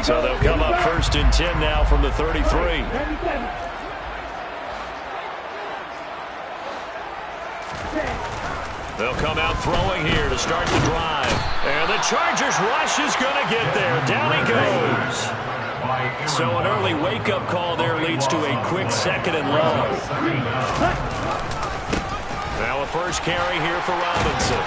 So they'll come up 1st and 10 now from the 33. They'll come out throwing here to start the drive. And the Chargers rush is going to get there. Down he goes. So an early wake-up call there leads to a quick 2nd and long. Now a first carry here for Robinson.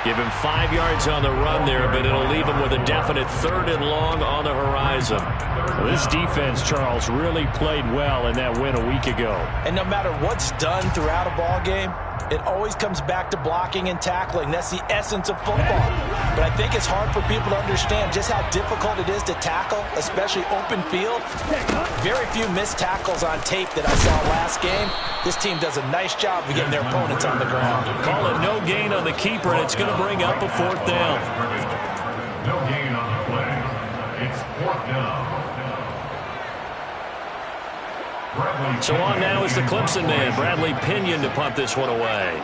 Give him 5 yards on the run there, but it'll leave him with a definite 3rd and long on the horizon. Well, this defense, Charles, really played well in that win a week ago. And no matter what's done throughout a ball game, it always comes back to blocking and tackling. That's the essence of football. But I think it's hard for people to understand just how difficult it is to tackle, especially open field. Very few missed tackles on tape that I saw last game. This team does a nice job of getting their opponents on the ground. Call it no gain on the keeper, and it's going to bring up a 4th down. No gain on the play. It's 4th down. So on now is the Clemson man, Bradley Pinion, to punt this one away.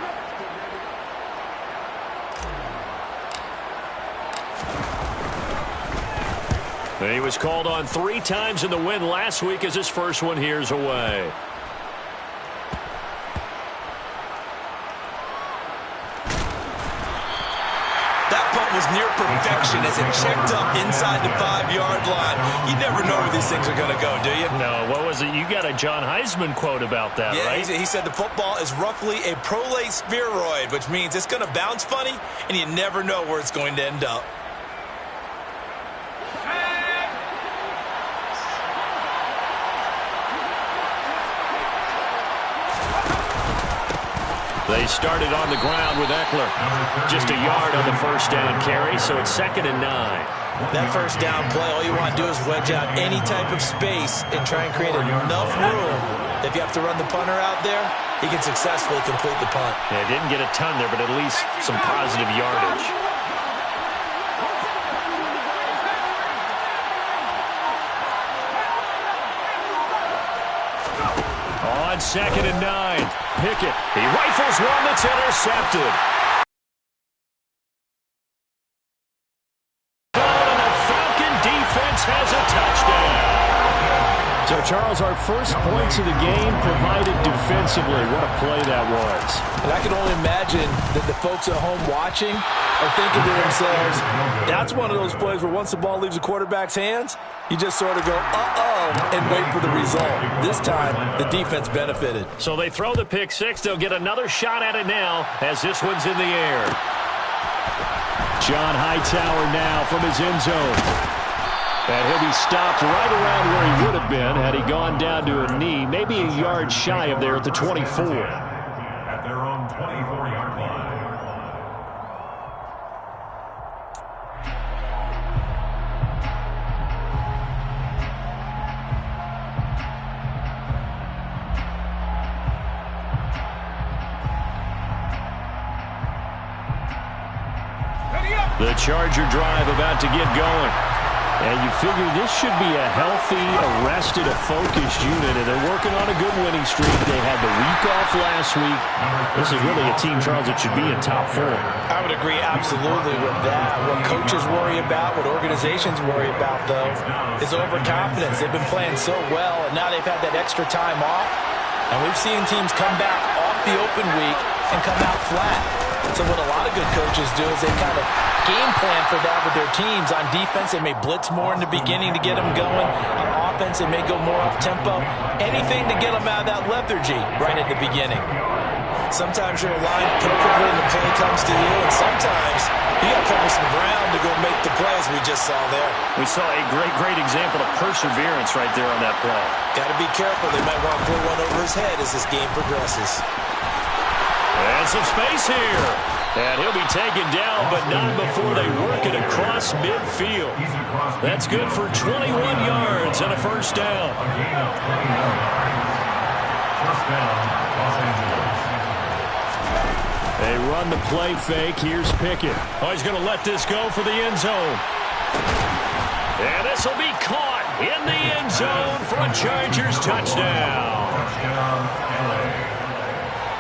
And he was called on 3 times in the win last week as his first one here's away. Was near perfection as it checked up inside the 5-yard line. You never know where these things are going to go, do you? No, what was it? You got a John Heisman quote about that, right? Yeah, he said the football is roughly a prolate spheroid, which means it's going to bounce funny, and you never know where it's going to end up. They started on the ground with Eckler. Just a yard on the first down carry, so it's 2nd and 9. That first down play, all you want to do is wedge out any type of space and try and create enough room. If you have to run the punter out there, he can successfully complete the punt. Yeah, didn't get a ton there, but at least some positive yardage. On 2nd and 9. Pickett. He rifles one that's intercepted. And the Falcon defense has a touchdown. So, Charles, our first points of the game provided defensively. What a play that was. And I can only imagine that the folks at home watching are thinking to themselves, that's one of those plays where once the ball leaves the quarterback's hands, you just sort of go, uh-oh, and wait for the result. This time, the defense benefited. So they throw the pick 6. They'll get another shot at it now as this one's in the air. John Hightower now from his end zone. And he'll be stopped right around where he would have been had he gone down to a knee, maybe a yard shy of there at the 24. At their own 24-yard line. The Charger drive about to get going. And you figure this should be a healthy, arrested, a focused unit, and they're working on a good winning streak. They had the week off last week. This is really a team, Charles, that should be in top 4. I would agree absolutely with that. What coaches worry about, what organizations worry about, though, is overconfidence. They've been playing so well, and now they've had that extra time off. And we've seen teams come back off the open week and come out flat. So what a lot of good coaches do is they kind of game plan for that with their teams. On defense, they may blitz more in the beginning to get them going. On offense, they may go more up-tempo. Anything to get them out of that lethargy right at the beginning. Sometimes you're aligned perfectly and the play comes to you, and sometimes you got to cover some ground to go make the plays we just saw there. We saw a great example of perseverance right there on that play. Got to be careful. They might want to pull one over his head as this game progresses. And some space here. And he'll be taken down, but not before they work it across midfield. That's good for 21 yards and a first down. They run the play fake. Here's Pickett. Oh, he's going to let this go for the end zone. And this will be caught in the end zone for a Chargers touchdown.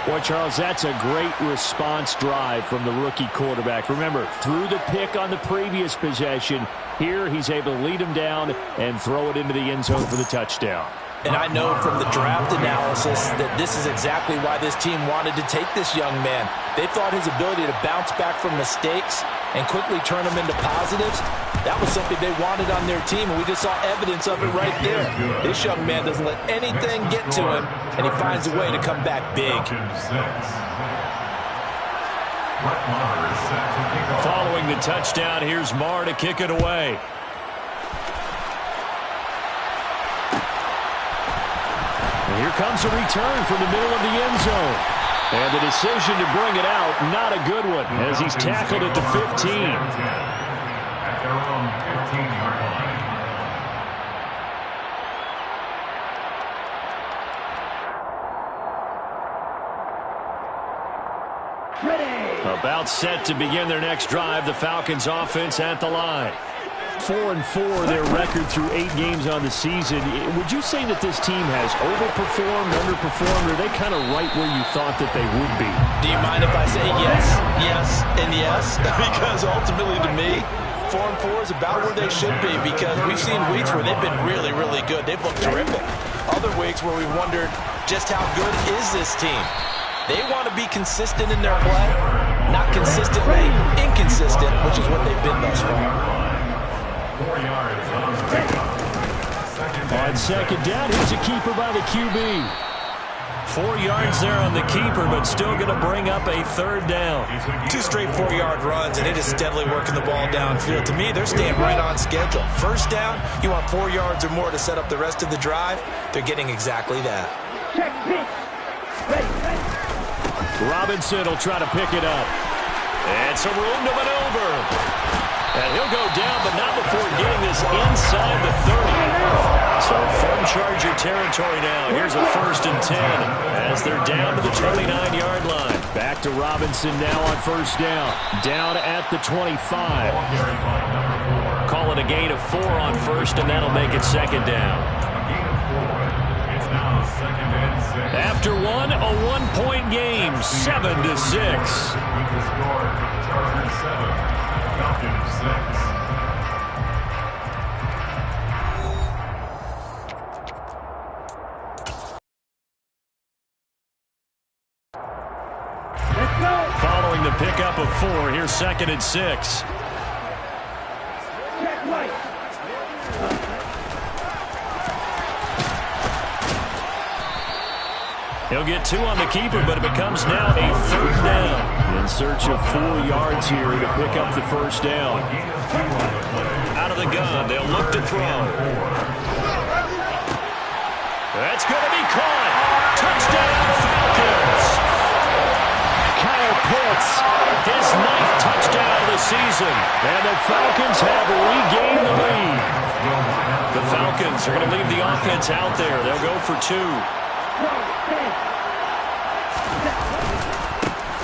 Well, Charles, that's a great response drive from the rookie quarterback. Remember, threw the pick on the previous possession. Here, he's able to lead him down and throw it into the end zone for the touchdown. And I know from the draft analysis that this is exactly why this team wanted to take this young man. They thought his ability to bounce back from mistakes and quickly turn them into positives, that was something they wanted on their team, and we just saw evidence of it right there. This young man doesn't let anything get to him, and he finds a way to come back big. Following the touchdown, here's Marr to kick it away. And here comes a return from the middle of the end zone. And the decision to bring it out, not a good one, as he's tackled at the 15. At their own 15-yard line. About set to begin their next drive, the Falcons offense at the line. 4-4 their record through 8 games on the season. Would you say that this team has overperformed, underperformed, or are they kind of right where you thought that they would be? Do you mind if I say yes, yes, and yes? Because ultimately to me, 4-4 is about where they should be, because we've seen weeks where they've been really, really good. They've looked terrific. Other weeks where we wondered just how good is this team. They want to be consistent in their play, not consistently inconsistent, which is what they've been thus far. 4 yards on the pickup. On second down, here's a keeper by the QB. 4 yards there on the keeper, but still going to bring up a third down. 2 straight 4-yard runs, and it is steadily working the ball downfield. To me, they're staying right on schedule. First down, you want 4 yards or more to set up the rest of the drive. They're getting exactly that. Robinson will try to pick it up. And some room to maneuver. And he'll go down, but not before getting this inside the 30. So from Charger territory now. Here's a 1st and 10 as they're down to the 29-yard line. Back to Robinson now on first down. Down at the 25. Call it a gain of 4 on first, and that'll make it second down. After one, a 1-point game, 7-6. With the score, Chargers 7, Falcons 6. Following the pickup of 4, here's 2nd and 6. He'll get 2 on the keeper, but it becomes now a 3rd down. In search of 4 yards here to pick up the first down. Out of the gun, they'll look to throw. That's going to be caught. Touchdown, Falcons. Kyle Pitts, his 9th touchdown of the season. And the Falcons have regained the lead. The Falcons are going to leave the offense out there. They'll go for 2.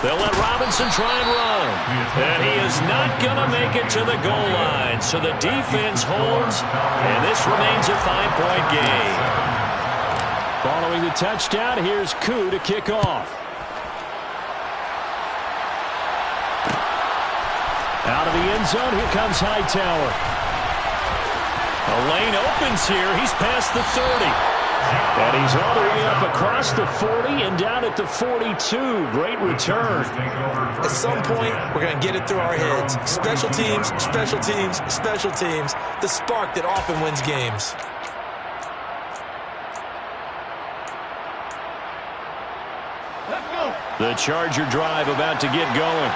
They'll let Robinson try and run. And he is not going to make it to the goal line. So the defense holds, and this remains a 5-point game. Following the touchdown, here's Koo to kick off. Out of the end zone, here comes Hightower. A lane opens here. He's past the 30. And he's all the way up across the 40 and down at the 42. Great return. At some point, we're going to get it through our heads. Special teams, special teams, special teams. The spark that often wins games. The Charger drive about to get going.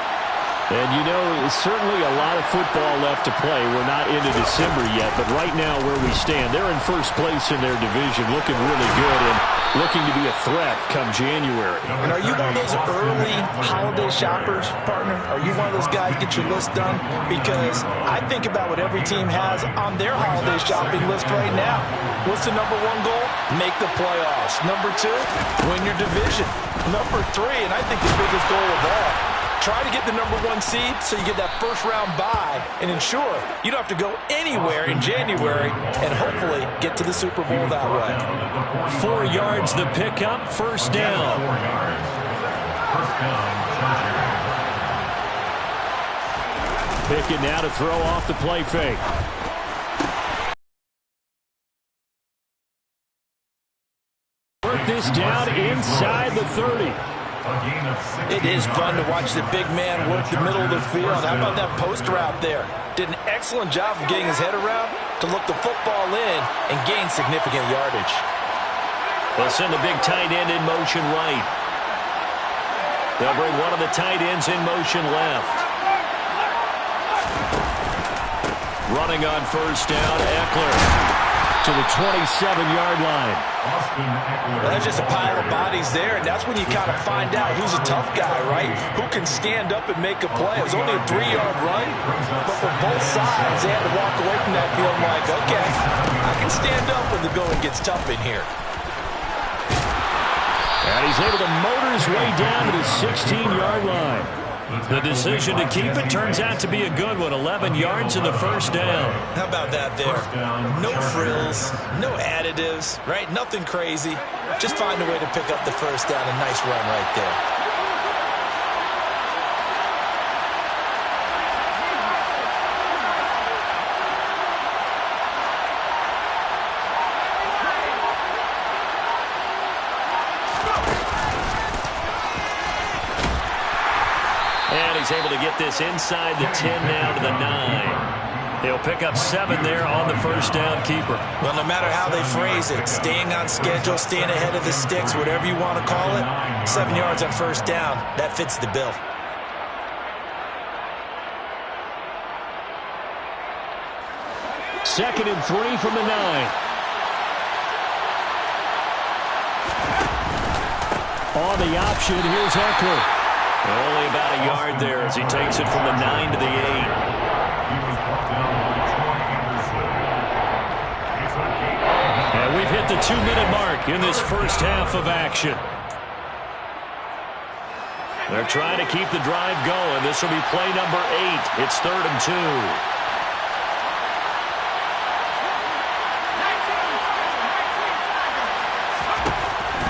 And you know, certainly a lot of football left to play. We're not into December yet, but right now where we stand, they're in first place in their division, looking really good and looking to be a threat come January. And are you one of those early holiday shoppers, partner? Are you one of those guys get your list done? Because I think about what every team has on their holiday shopping list right now. What's the number 1 goal? Make the playoffs. Number 2, win your division. Number 3, and I think the biggest goal of all, try to get the number 1 seed so you get that first-round bye and ensure you don't have to go anywhere in January and hopefully get to the Super Bowl that way. 4 yards the pickup, first down. First down, Chargers. Pickett now to throw off the play fake. Work this down inside the 30. It is fun to watch the big man work the middle of the field. How about that post route there? Did an excellent job of getting his head around to look the football in and gain significant yardage. They'll send the big tight end in motion right. They'll bring one of the tight ends in motion left. Running on first down, Eckler to the 27-yard line. Well, there's just a pile of bodies there, and that's when you kind of find out who's a tough guy, right? Who can stand up and make a play. It was only a 3-yard run, but for both sides, they had to walk away from that feeling like, okay, I can stand up when the going gets tough in here. And he's able to motor his way down to the 16-yard line. The decision to keep it turns out to be a good one. 11 yards in the first down. How about that there? No frills, no additives, right? Nothing crazy. Just find a way to pick up the first down. A nice run right there. He's able to get this inside the 10 now to the 9. He'll pick up 7 there on the first down keeper. Well, no matter how they phrase it, staying on schedule, staying ahead of the sticks, whatever you want to call it, 7 yards on first down, that fits the bill. Second and 3 from the 9. On the option, here's Eckler. Only about a yard there as he takes it from the 9 to the 8. And we've hit the 2-minute mark in this first half of action. They're trying to keep the drive going. This will be play number 8. It's 3rd and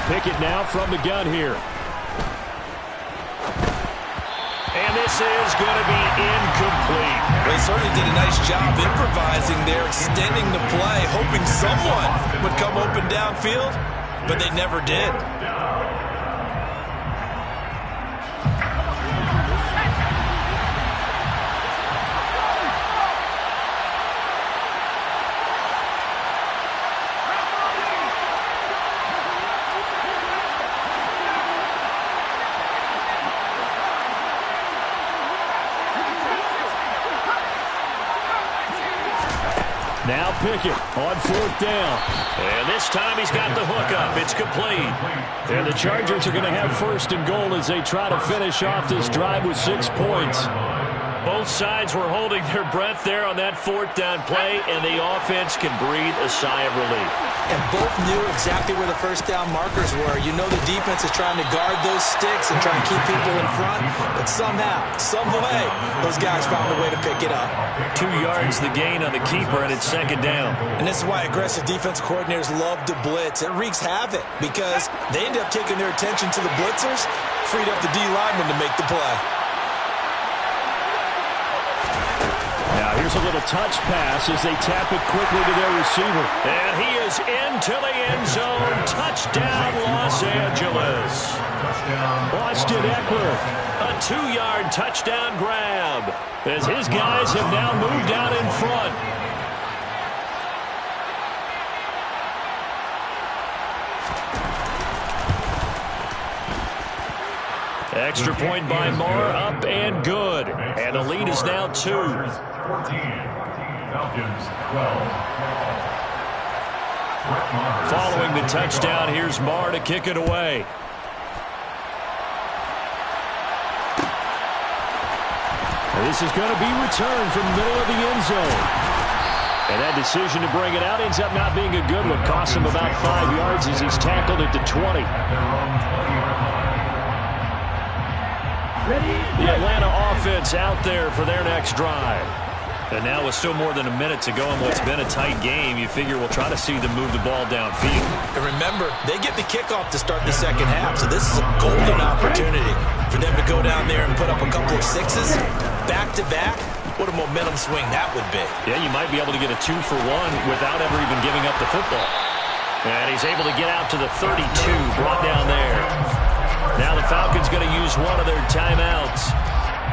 2. Pickett now from the gun here. And this is going to be incomplete. They certainly did a nice job improvising there, extending the play, hoping someone would come open downfield, but they never did. Now Pickett on 4th down. And this time he's got the hook up. It's complete. And the Chargers are going to have 1st and goal as they try to finish off this drive with 6 points. Both sides were holding their breath there on that 4th down play, and the offense can breathe a sigh of relief. And both knew exactly where the first down markers were. You know the defense is trying to guard those sticks and try to keep people in front, but somehow, some way, those guys found a way to pick it up. 2 yards the gain on the keeper, and it's 2nd down. And this is why aggressive defense coordinators love to blitz. It wreaks havoc because they end up taking their attention to the blitzers, freed up the D lineman to make the play. Now here's a little touch pass as they tap it quickly to their receiver. And he is into the end zone. Touchdown, Los Angeles. Austin Eckler. A 2-yard touchdown grab as his guys have now moved out in front. Extra point by Moore, up and good. And the lead is now 2. 14, Falcons 12. Following the touchdown, here's Moore to kick it away. This is going to be returned from the middle of the end zone. And that decision to bring it out ends up not being a good one. Costs him about 5 yards as he's tackled at the 20. The Atlanta offense out there for their next drive. And now with still more than a minute to go in what's been a tight game, you figure we'll try to see them move the ball downfield. And remember, they get the kickoff to start the second half, so this is a golden opportunity for them to go down there and put up a couple of sixes back-to-back. What a momentum swing that would be. Yeah, you might be able to get a 2-for-1 without ever even giving up the football. And he's able to get out to the 32, brought down there. Now the Falcons going to use one of their timeouts,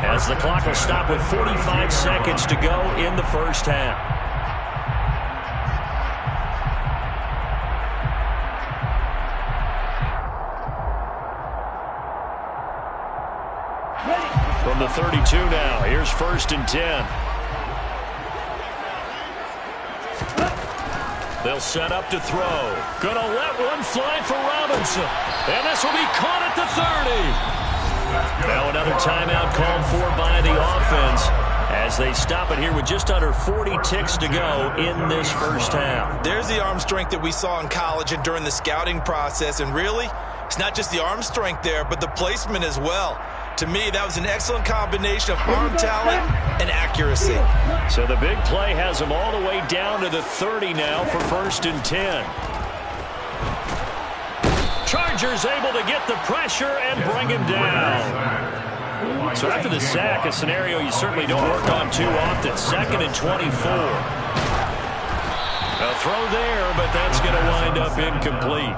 as the clock will stop with 45 seconds to go in the first half. From the 32 now, here's 1st and 10. They'll set up to throw. Gonna let one fly for Robinson. And this will be caught at the 30. Now another timeout called for by the offense as they stop it here with just under 40 ticks to go in this first half. There's the arm strength that we saw in college and during the scouting process. And really, it's not just the arm strength there, but the placement as well. To me, that was an excellent combination of arm talent and accuracy. So the big play has them all the way down to the 30 now for 1st and 10. Chargers able to get the pressure and bring him down. So after the sack, a scenario you certainly don't work on too often. 2nd and 24. A throw there, but that's going to wind up incomplete.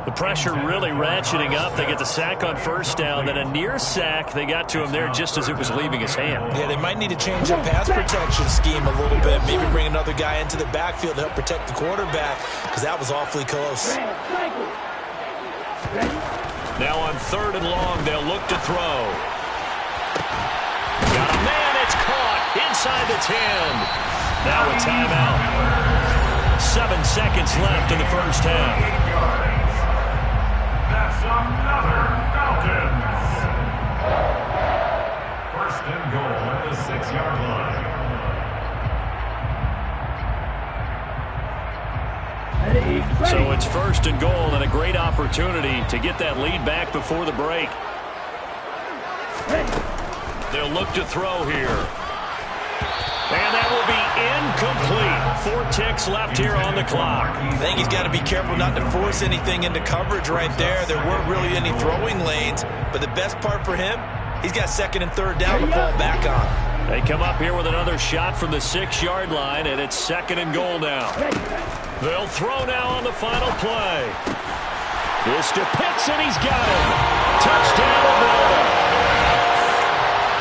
The pressure really ratcheting up. They get the sack on 1st down, then a near sack. They got to him there just as it was leaving his hand. Yeah, they might need to change their pass protection scheme a little bit. Maybe bring another guy into the backfield to help protect the quarterback, because that was awfully close. Now on 3rd and long, they'll look to throw. Got a man, it's caught inside the 10. Now a timeout. 7 seconds left in the first half. That's another Falcons. 1st and goal at the 6-yard line. So it's 1st and goal and a great opportunity to get that lead back before the break. They'll look to throw here. And that will be incomplete. 4 ticks left here on the clock. I think he's got to be careful not to force anything into coverage right there. There weren't really any throwing lanes, but the best part for him, he's got 2nd and 3rd down to fall back on. They come up here with another shot from the 6-yard line, and it's 2nd and goal now. They'll throw now on the final play. This to Pitts, and he's got him. Touchdown, Atlanta.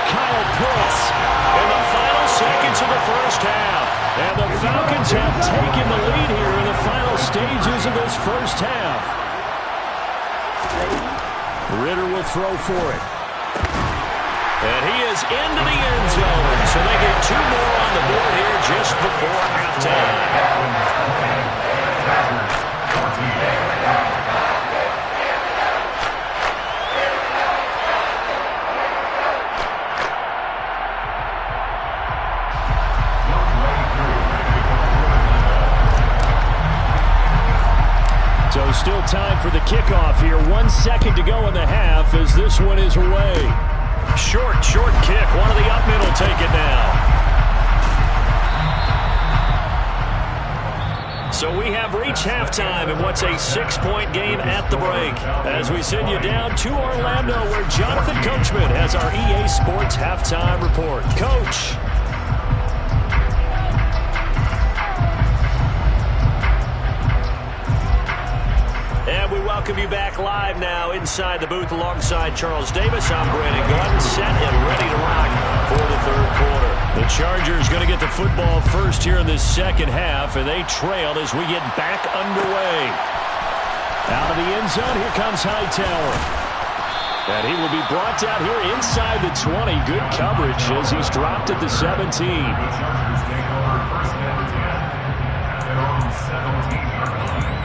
Kyle Pitts in the final seconds of the first half. And the Falcons have taken the lead here in the final stages of this first half. Ritter will throw for it. And he is into the end zone. So they get 2 more on the board here just before halftime. So still time for the kickoff here. 1 second to go in the half as this one is away. Short kick. One of the up men will take it now. So we have reached halftime in what's a 6-point game at the break. As we send you down to Orlando, where Jonathan Coachman has our EA Sports halftime report. Coach. And we welcome you back live now inside the booth alongside Charles Davis. I'm Brandon Gordon, set and ready to rock for the 3rd quarter. The Chargers going to get the football first here in this second half, and they trailed as we get back underway. Out of the end zone, here comes Hightower. And he will be brought down here inside the 20. Good coverage as he's dropped at the 17. The Chargers take over 1st and 10 at their own 17-yard line.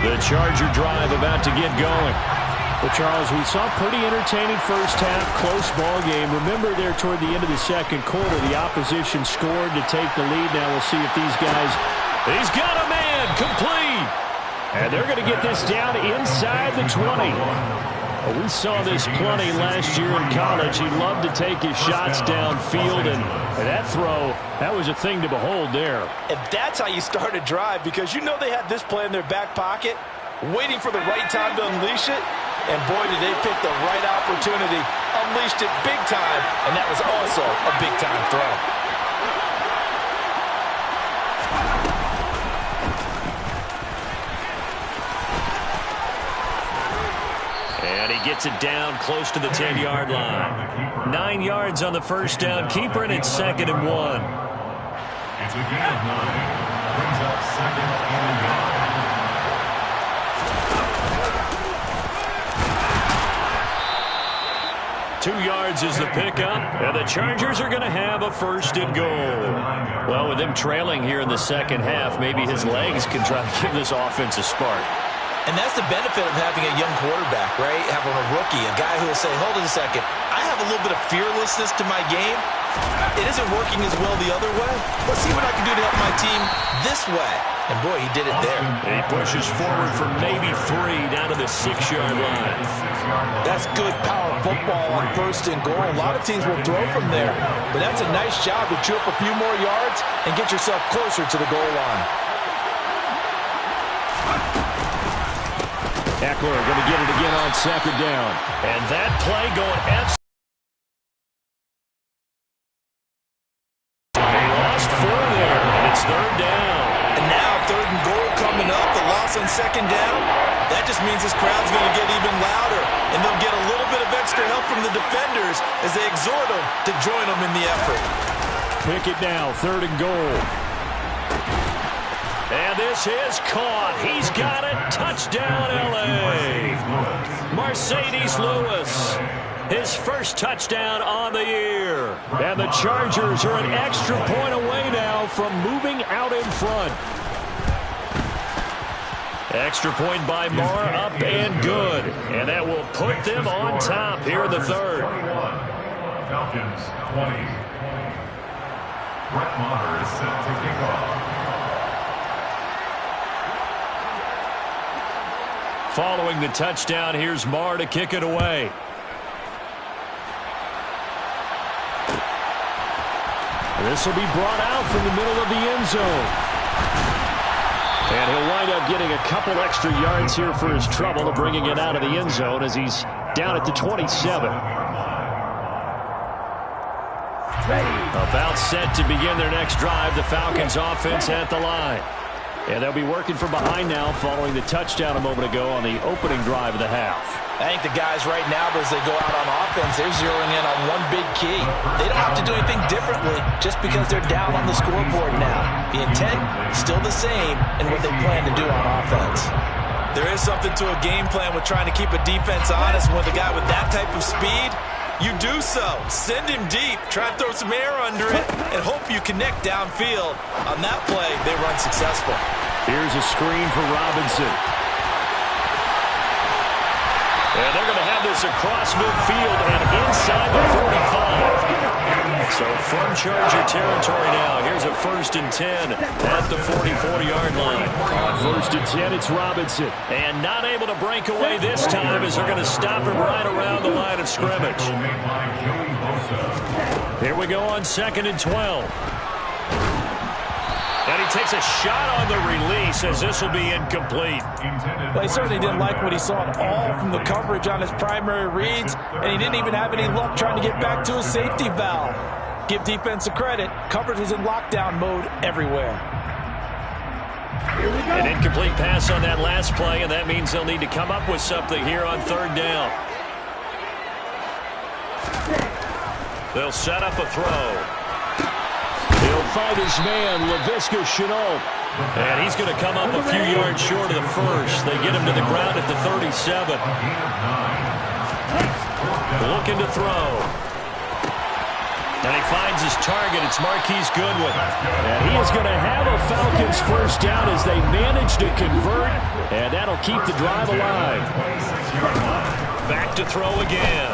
The Charger drive about to get going. Well, Charles, we saw a pretty entertaining first half, close ball game. Remember there toward the end of the second quarter, the opposition scored to take the lead. Now we'll see if these guys... He's got a man, complete. And they're going to get this down inside the 20. Well, we saw this plenty last year in college. He loved to take his shots downfield, and that throw, that was a thing to behold there. And that's how you start a drive, because you know they had this play in their back pocket, waiting for the right time to unleash it. And boy, did they pick the right opportunity, unleashed it big time, and that was also a big-time throw. And he gets it down close to the 10-yard line. 9 yards on the first down. Keeper, and it's 2nd and 1. It's a gain of 9. Brings up 2nd and 9. 2 yards is the pickup, and the Chargers are going to have a 1st and goal. Well, with them trailing here in the second half, maybe his legs can try to give this offense a spark. And that's the benefit of having a young quarterback, right? Having a rookie, a guy who will say, hold on a second, I have a little bit of fearlessness to my game. It isn't working as well the other way. Let's see what I can do to help my team this way. And boy, he did it there. And he pushes forward for maybe 3 down to the 6-yard line. That's good power football on 1st and goal. A lot of teams will throw from there. But that's a nice job to chew up a few more yards and get yourself closer to the goal line. Eckler going to get it again on 2nd down. And that play going F. He lost 4 there, and it's 3rd down. And now 3rd and goal coming up. The loss on 2nd down. That just means this crowd's going to get even louder. And they'll get a little bit of extra help from the defenders as they exhort them to join them in the effort. Pick it now, 3rd and goal. And this is caught. He's got it. Touchdown, L.A. Mercedes Lewis. His first touchdown on the year. And the Chargers are an extra point away now from moving out in front. Extra point by Marr, up and good. And that will put them on top here in the 3rd. Falcons 20. Brett Maher is set to kick off. Following the touchdown, here's Marr to kick it away. This will be brought out from the middle of the end zone. And he'll wind up getting a couple extra yards here for his trouble, bringing it out of the end zone as he's down at the 27. About set to begin their next drive, the Falcons offense at the line. And they'll be working from behind now following the touchdown a moment ago on the opening drive of the half. I think the guys right now, as they go out on offense, they're zeroing in on one big key. They don't have to do anything differently just because they're down on the scoreboard now. The intent is still the same in what they plan to do on offense. There is something to a game plan with trying to keep a defense honest. With a guy with that type of speed, you do so. Send him deep. Try to throw some air under it and hope you connect downfield. On that play, they run successful. Here's a screen for Robinson. And they're going to have this across midfield and inside the 45. So from Charger territory now, here's a 1st and 10 at the 44-yard line. On 1st and 10, it's Robinson. And not able to break away this time as they're going to stop him right around the line of scrimmage. Here we go on 2nd and 12. And he takes a shot on the release as this will be incomplete. Well, he certainly didn't like what he saw at all from the coverage on his primary reads, and he didn't even have any luck trying to get back to his safety valve. Give defense a credit. Coverage was in lockdown mode everywhere. An incomplete pass on that last play, and that means they'll need to come up with something here on 3rd down. They'll set up a throw. He'll find his man, Laviska Shenault. And he's going to come up a few yards short of the 1st. They get him to the ground at the 37. Looking to throw. And he finds his target. It's Marquise Goodwin. And he is going to have a Falcons 1st down as they manage to convert. And that'll keep the drive alive. Back to throw again.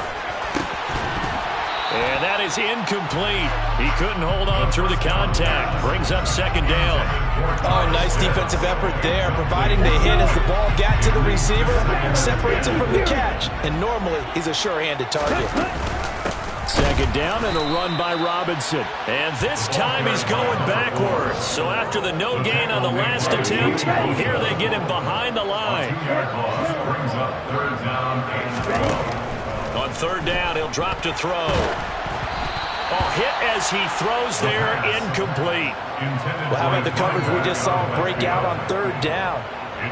And that is incomplete. He couldn't hold on through the contact. Brings up second down. Oh, nice defensive effort there, providing the hit as the ball got to the receiver, separates him from the catch, and normally he's a sure-handed target. Second down and a run by Robinson. And this time he's going backwards. So after the no gain on the last attempt, here they get him behind the line. Brings up third down and 12. On third down, he'll drop to throw. Oh, hit as he throws there, incomplete. Well, how about the coverage we just saw break out on third down?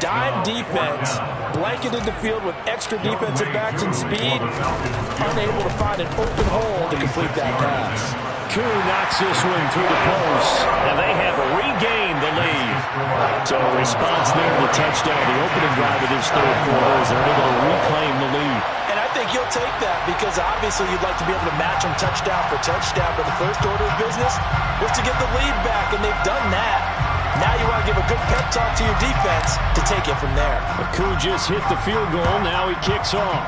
Dime defense, blanketed the field with extra defensive backs and speed, unable to find an open hole to complete that pass. Koo knocks this one through the post. And they have regained the lead. So a response there to the touchdown, the opening drive of this third quarter, as they're able to reclaim the lead. And I think he'll take that because obviously you'd like to be able to match him touchdown for touchdown, but the first order of business was to get the lead back, and they've done that. Now you want to give a good pep talk to your defense to take it from there. Koo just hit the field goal. Now he kicks off.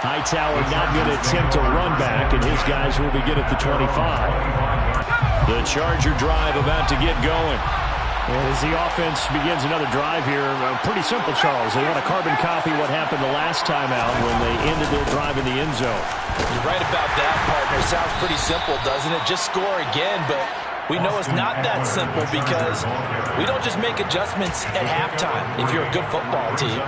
Hightower not going to attempt to run back, and his guys will begin at the 25. The Charger drive about to get going. And as the offense begins another drive here, pretty simple, Charles. They want to carbon copy what happened the last time out when they ended their drive in the end zone. You're right about that, partner. Sounds pretty simple, doesn't it? Just score again, but we know it's not that simple because we don't just make adjustments at halftime if you're a good football team.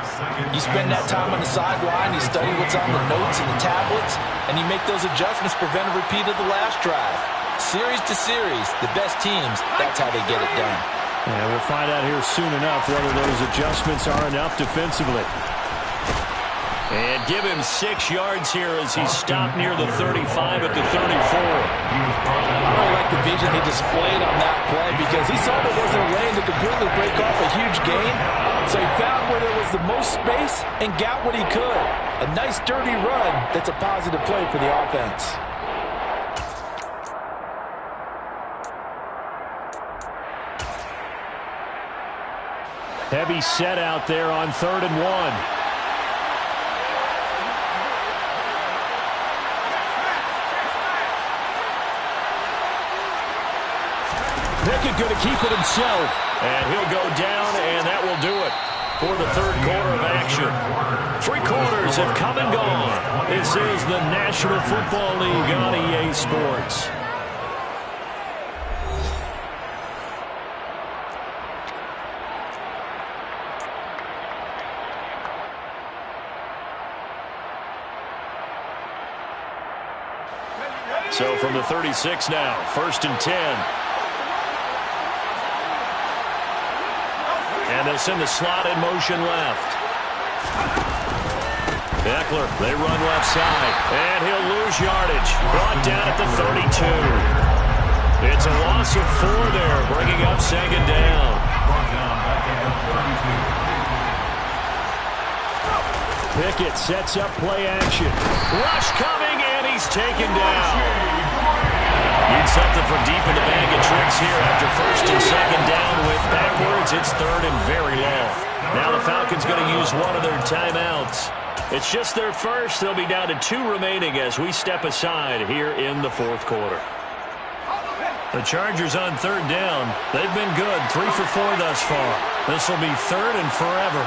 You spend that time on the sideline, you study what's on the notes and the tablets, and you make those adjustments to prevent a repeat of the last drive. Series to series, the best teams, that's how they get it done. And we'll find out here soon enough whether those adjustments are enough defensively. And give him 6 yards here as he's stopped near the 35 at the 34. I really like the vision he displayed on that play because he saw there wasn't a lane to completely break off a huge gain. So he found where there was the most space and got what he could. A nice, dirty run that's a positive play for the offense. Heavy set out there on 3rd and 1. Pickett going to keep it himself. And he'll go down, and that will do it for the third quarter of action. 3 quarters have come and gone. This is the National Football League on EA Sports. So from the 36 now, 1st and 10. And they'll send the slot in motion left. Eckler, they run left side. And he'll lose yardage. Brought down at the 32. It's a loss of 4 there, bringing up 2nd down. Pickett sets up play action. Rush coming, and he's taken down. Need something from deep in the bag of tricks here after 1st and 2nd down. With backwards, it's 3rd and very long. Now the Falcons going to use one of their timeouts. It's just their first. They'll be down to 2 remaining as we step aside here in the 4th quarter. The Chargers on 3rd down. They've been good, 3 for 4 thus far. This will be 3rd and forever.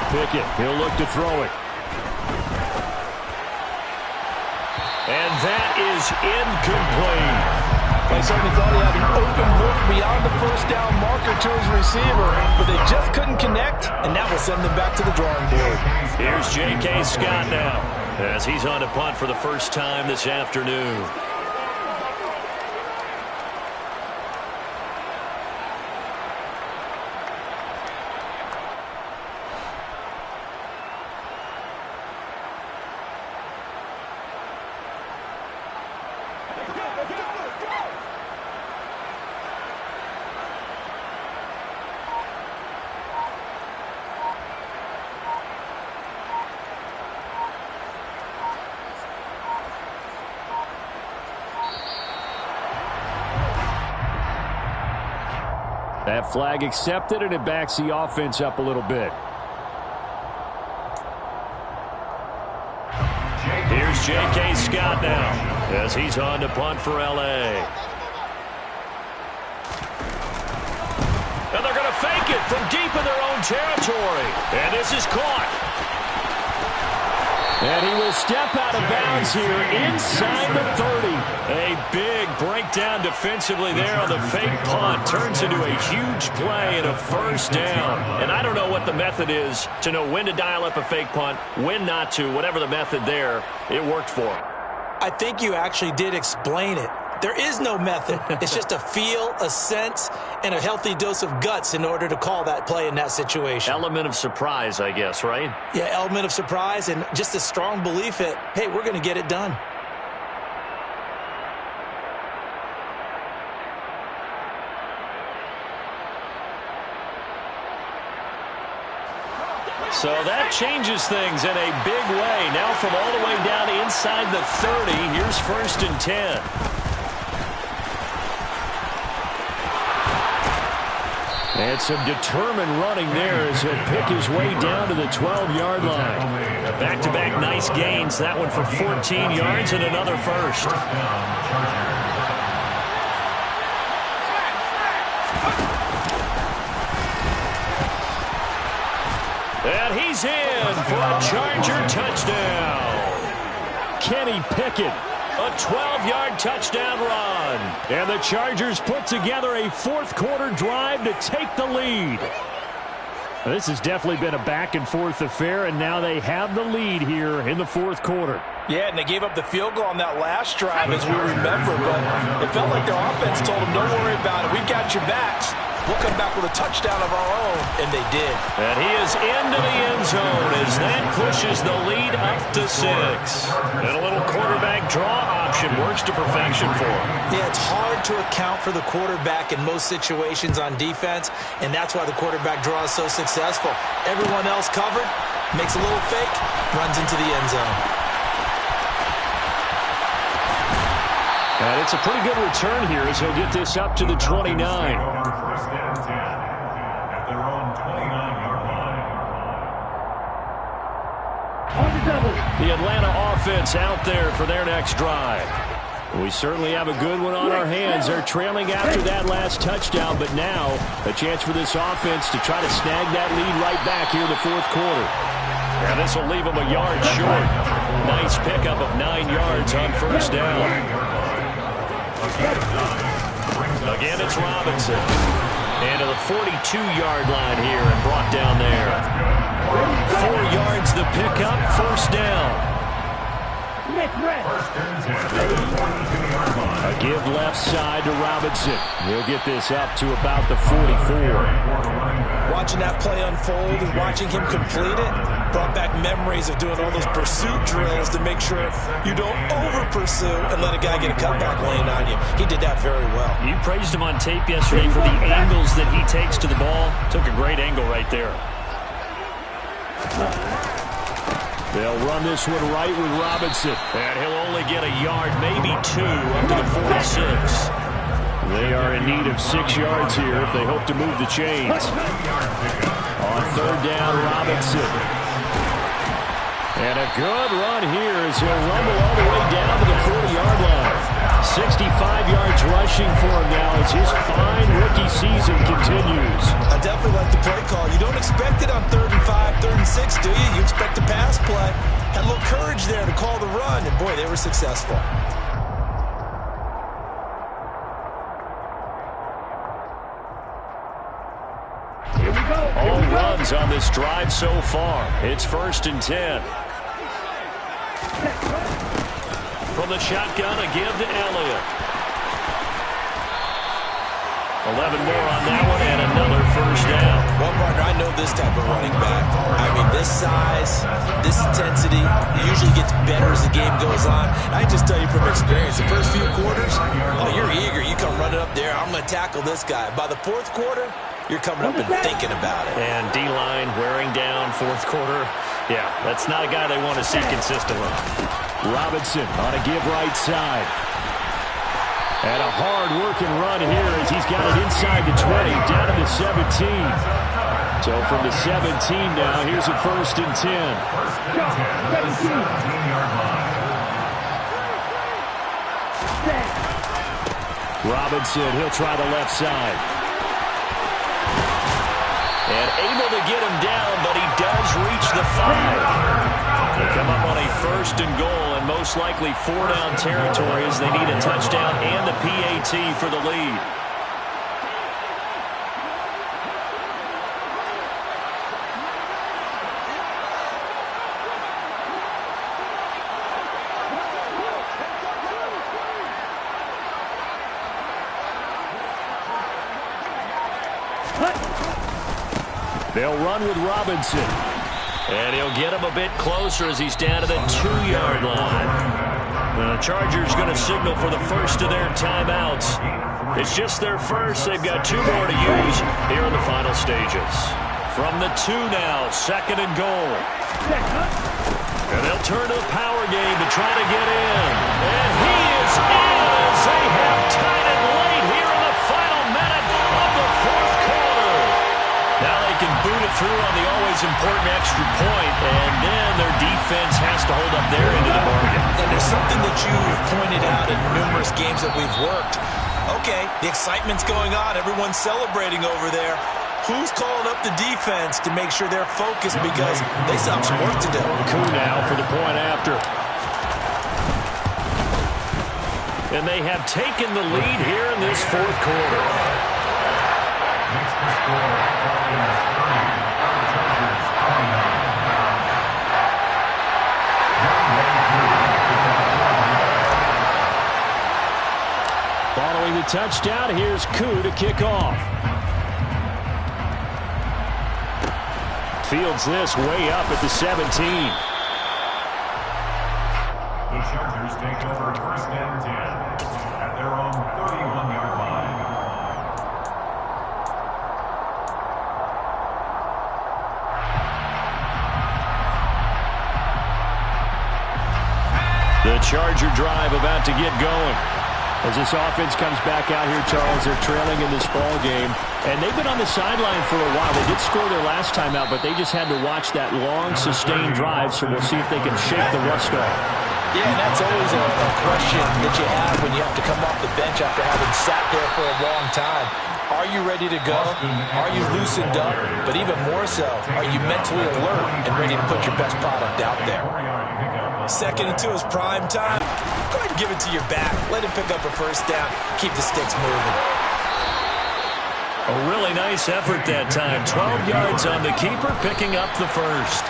Pickett, he'll look to throw it. And that is incomplete. I certainly thought he had an open look beyond the 1st down marker to his receiver, but they just couldn't connect, and that will send them back to the drawing board. Here's J.K. Scott now, as he's on to punt for the first time this afternoon. That flag accepted, and it backs the offense up a little bit. Here's J.K. Scott now as he's on to punt for L.A. And they're going to fake it from deep in their own territory. And this is caught. And he will step out of bounds here inside the 30. A big breakdown defensively there on the fake punt. Turns into a huge play and a first down. And I don't know what the method is to know when to dial up a fake punt, when not to. Whatever the method there, it worked for him. I think you actually did explain it. There is no method. It's just a feel, a sense, and a healthy dose of guts in order to call that play in that situation. Element of surprise, I guess, right? Yeah, element of surprise and just a strong belief that, hey, we're going to get it done. So that changes things in a big way. Now from all the way down inside the 30, here's 1st and 10. And some determined running there as he'll pick his way down to the 12-yard line. Back-to-back nice gains. That one for 14 yards and another first. And he's in for a Charger touchdown. Kenny Pickett. A 12-yard touchdown run. And the Chargers put together a fourth-quarter drive to take the lead. This has definitely been a back-and-forth affair, and now they have the lead here in the fourth quarter. Yeah, and they gave up the field goal on that last drive, as we remember, but it felt like their offense told them, don't worry about it. We've got your backs. We'll come back with a touchdown of our own, and they did. And he is into the end zone as that pushes the lead up to 6. And a little quarterback draw option works to perfection for him. Yeah, it's hard to account for the quarterback in most situations on defense, and that's why the quarterback draw is so successful. Everyone else covered, makes a little fake, runs into the end zone. And it's a pretty good return here as he'll get this up to the 29. First and 10 at their own 29-yard line. The Atlanta offense out there for their next drive. We certainly have a good one on our hands. They're trailing after that last touchdown, but now a chance for this offense to try to snag that lead right back here in the fourth quarter. And this will leave them a yard short. Nice pickup of 9 yards on first down. Again, it's Robinson. And to the 42-yard line here and brought down there. 4 yards the pickup, first down. A give left side to Robinson. He'll get this up to about the 44. Watching that play unfold and watching him complete it brought back memories of doing all those pursuit drills to make sure you don't over-pursue and let a guy get a cutback lane on you. He did that very well. You praised him on tape yesterday for the angles that he takes to the ball. Took a great angle right there. They'll run this one right with Robinson. And he'll only get a yard, maybe 2, up to the 46. They are in need of 6 yards here if they hope to move the chains. On third down, Robinson. And a good run here as he'll rumble all the way down to the 40-yard line. 65 yards rushing for him now as his fine rookie season continues. I definitely like the play call. You don't expect it on 3rd and 5, 3rd and 6, do you? You expect a pass play. Had a little courage there to call the run, and boy, they were successful. All runs on this drive so far. It's 1st and 10. From the shotgun, a give to Elliott. 11 more on that one, and another first down. Well, partner, I know this type of running back. I mean, this size, this intensity, usually gets better as the game goes on. I just tell you from experience, the first few quarters, oh, you're eager. You come running up there, I'm going to tackle this guy. By the fourth quarter, you're coming up and thinking about it. And D-line wearing down fourth quarter. Yeah, that's not a guy they want to see consistently. Robinson on a give right side. And a hard-working run here as he's got it inside the 20, down to the 17. So from the 17 now, here's a 1st and 10. First and 10, 17-yard line. Robinson, he'll try the left side. And able to get him down, but he does reach the 5. They come up on a 1st and goal, and most likely 4-down territory as they need a touchdown and the PAT for the lead. They'll run with Robinson. And he'll get him a bit closer as he's down to the 2-yard line. The Chargers going to signal for the first of their timeouts. It's just their first. They've got 2 more to use here in the final stages. From the 2 now, 2nd and goal. And they'll turn to the power game to try to get in. And he is in as they have tied it late here in the final minute of the 4th quarter. Now they can boot it through on the always important extra point, and then their defense has to hold up their end of the bargain. And there's something that you've pointed out in numerous games that we've worked. Okay, the excitement's going on. Everyone's celebrating over there. Who's calling up the defense to make sure they're focused because they still have some work to do? Coup now for the point after. And they have taken the lead here in this 4th quarter. Makes the score Falcons 30, Chargers 29. Following the touchdown, here's Koo to kick off. Fields this way up at the 17. The Chargers take over 1st and 10 at their own 31-yard line. The Charger drive about to get going. As this offense comes back out here, Charles, they're trailing in this ball game. And they've been on the sideline for a while. They did score their last time out, but they just had to watch that long, sustained drive, so we'll see if they can shake the rust off. Yeah, and that's always a question that you have when you have to come off the bench after having sat there for a long time. Are you ready to go? Are you loosened up? But even more so, are you mentally alert and ready to put your best product out there? 2nd and 2 is prime time. Go ahead and give it to your back. Let him pick up a 1st down. Keep the sticks moving. A really nice effort that time. 12 yards on the keeper, picking up the 1st.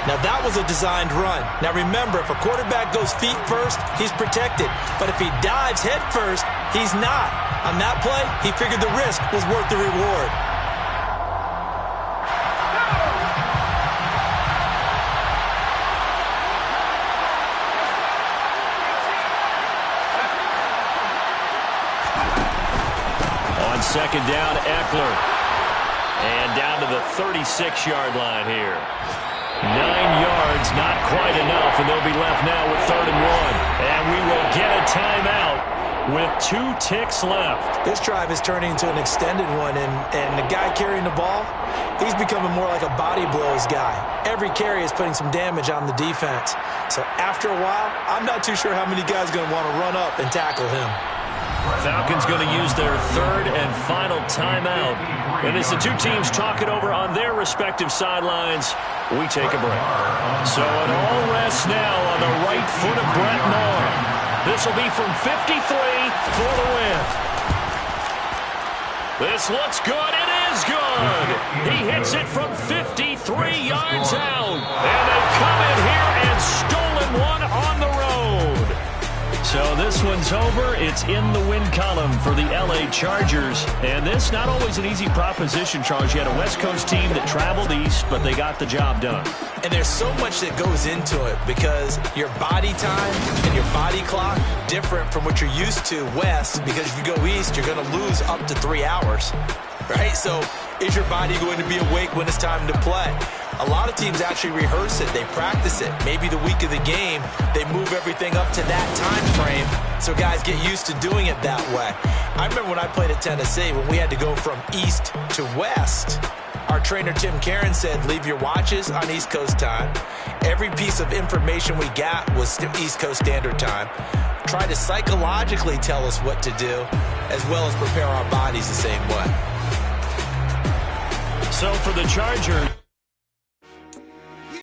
Now, that was a designed run. Now, remember, if a quarterback goes feet first, he's protected. But if he dives head first, he's not. On that play, he figured the risk was worth the reward. On 2nd down, Eckler. And down to the 36-yard line here. 9 yards, not quite enough, and they'll be left now with 3rd and 1. And we will get a timeout with 2 ticks left. This drive is turning into an extended one, and the guy carrying the ball, he's becoming more like a body blows guy. Every carry is putting some damage on the defense. So after a while, I'm not too sure how many guys are going to want to run up and tackle him. Falcons going to use their 3rd and final timeout. And as the 2 teams talk it over on their respective sidelines, we take a break. So it all rests now on the right foot of Brett Maher. This will be from 53 for the win. This looks good. It is good. He hits it from 53 yards out. And they've come in here and stolen one on the road. So this one's over. It's in the win column for the LA Chargers. And this, not always an easy proposition, Charles. You had a West Coast team that traveled east, but they got the job done. And there's so much that goes into it because your body time and your body clock different from what you're used to west, because if you go east, you're going to lose up to 3 hours, right? So is your body going to be awake when it's time to play? A lot of teams actually rehearse it. They practice it. Maybe the week of the game, they move everything up to that time frame so guys get used to doing it that way. I remember when I played at Tennessee, when we had to go from east to west, our trainer Tim Karen said, leave your watches on East Coast time. Every piece of information we got was East Coast Standard Time. Try to psychologically tell us what to do, as well as prepare our bodies the same way. So for the Chargers,